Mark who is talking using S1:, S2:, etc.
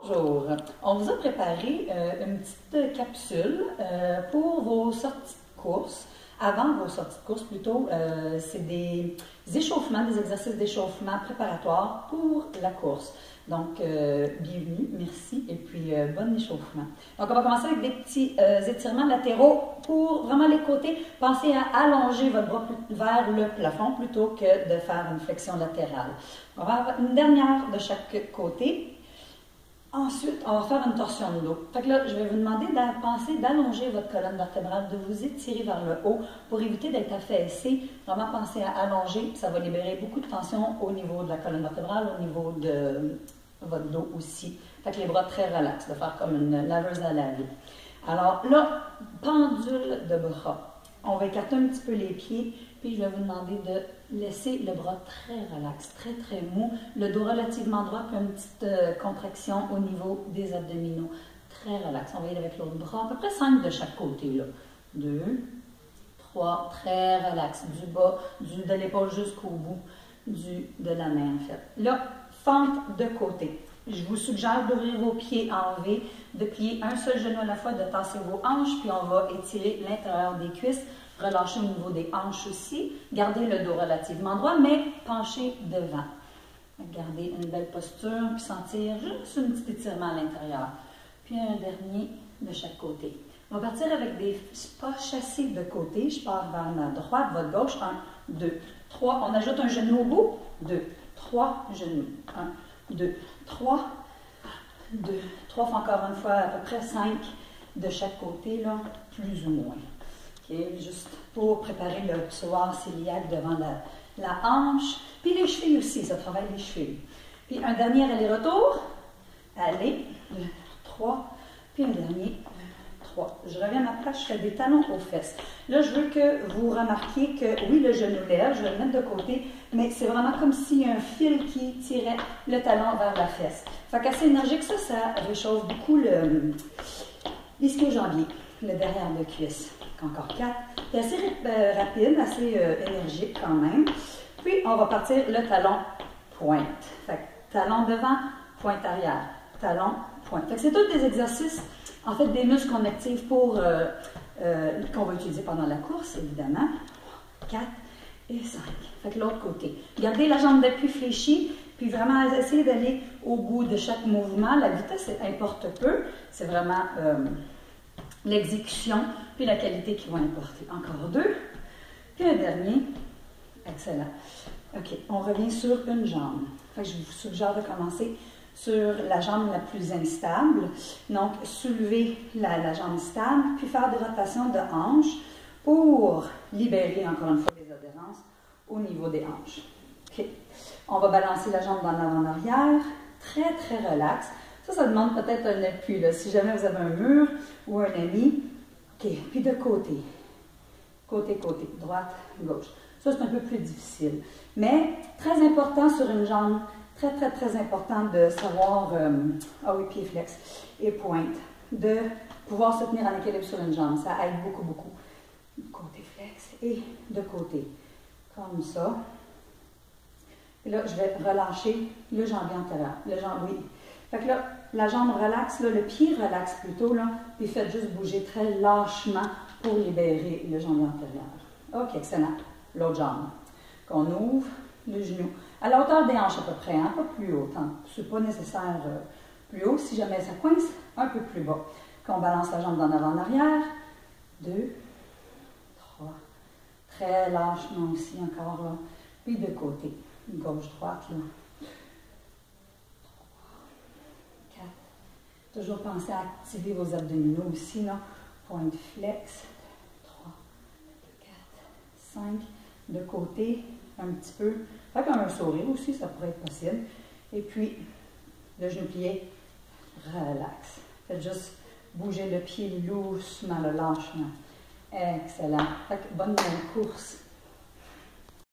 S1: Bonjour, on vous a préparé une petite capsule pour vos sorties de course. Avant vos sorties de course, plutôt, c'est des échauffements, des exercices d'échauffement préparatoires pour la course. Donc, bienvenue, merci, et puis bon échauffement. Donc, on va commencer avec des petits étirements latéraux pour vraiment les côtés. Pensez à allonger votre bras vers le plafond plutôt que de faire une flexion latérale. On va avoir une dernière de chaque côté. Ensuite, on va faire une torsion de dos. Fait que là, je vais vous demander de penser d'allonger votre colonne vertébrale, de vous étirer vers le haut pour éviter d'être affaissé. Vraiment, pensez à allonger, ça va libérer beaucoup de tension au niveau de la colonne vertébrale, au niveau de votre dos aussi. Fait que les bras très relax, de faire comme une laveuse à laver. Alors là, pendule de bras. On va écarter un petit peu les pieds, puis je vais vous demander de laisser le bras très relax, très très mou, le dos relativement droit, puis une petite contraction au niveau des abdominaux. Très relax. On va y aller avec l'autre bras, à peu près 5 de chaque côté. Là. 2, 3, très relax. Du bas, de l'épaule jusqu'au bout de la main en fait. Là, fente de côté. Je vous suggère d'ouvrir vos pieds en V, de plier un seul genou à la fois, de tasser vos hanches, puis on va étirer l'intérieur des cuisses, relâcher au niveau des hanches aussi, garder le dos relativement droit, mais pencher devant. Garder une belle posture, puis sentir juste un petit étirement à l'intérieur. Puis un dernier de chaque côté. On va partir avec des pas chassés de côté. Je pars vers ma droite, votre gauche. 1, 2, 3. On ajoute un genou au bout. 2, 3 genoux. 1, 2, 3, 2, 3 fois encore une fois, à peu près 5 de chaque côté, là, plus ou moins. Okay, juste pour préparer le psoas cœliaque devant la hanche. Puis les chevilles aussi, ça travaille les chevilles. Puis un dernier aller-retour. Allez, 2, 3, puis un dernier, 3. Je reviens à ma place, je fais des talons aux fesses. Là, je veux que vous remarquiez que, oui, le genou lève, je vais le mettre de côté, mais c'est vraiment comme s'il y a un fil qui tirait le talon vers la fesse. Fait qu'assez énergique, ça réchauffe beaucoup l'ischio-jambier, le derrière de cuisse. Encore 4. C'est assez rapide, assez énergique quand même. Puis, on va partir le talon pointe. Fait que talon devant, pointe arrière. Talon, pointe. Fait que c'est tous des exercices, en fait, des muscles qu'on active pour, qu'on va utiliser pendant la course, évidemment. 4 et 5. Fait que l'autre côté. Gardez la jambe d'appui fléchie, puis vraiment essayer d'aller au bout de chaque mouvement. La vitesse importe peu. C'est vraiment l'exécution puis la qualité qui vont importer. Encore 2. Puis un dernier. Excellent. OK, on revient sur une jambe. Fait que je vous suggère de commencer sur la jambe la plus instable. Donc, soulever la jambe stable, puis faire des rotations de hanches pour libérer, encore une fois, les adhérences au niveau des hanches. OK. On va balancer la jambe dans l'avant-arrière. Très, très relax. Ça demande peut-être un appui, là, si jamais vous avez un mur ou un ami. OK, puis de côté. Côté, côté. Droite, gauche. Ça, c'est un peu plus difficile. Mais très important sur une jambe, très, très, très important de savoir, ah oui, pied flex et pointe, de pouvoir se tenir en équilibre sur une jambe. Ça aide beaucoup, beaucoup. Côté flex et de côté. Comme ça. Et là, je vais relâcher le jambier antérieur. Le jambier. Fait que là, la jambe relaxe, là, le pied relaxe plutôt, là, puis faites juste bouger très lâchement pour libérer le jambier antérieur. OK, excellent. L'autre jambe. Qu'on ouvre le genou. À la hauteur des hanches à peu près, hein, pas plus haut. Ce n'est pas nécessaire plus haut. Si jamais ça coince, un peu plus bas. Qu'on balance la jambe d'en avant en arrière. 2, 3. Très lâchement aussi, encore là. Puis de côté. Gauche-droite, là. Toujours pensez à activer vos abdominaux aussi, là. Pointe flex. 3, 4, 5. De côté, un petit peu. Fait comme un sourire aussi, ça pourrait être possible. Et puis, le genou plié, relax. Faites juste bouger le pied doucement, le lâchement. Excellent. Fait que bonne course.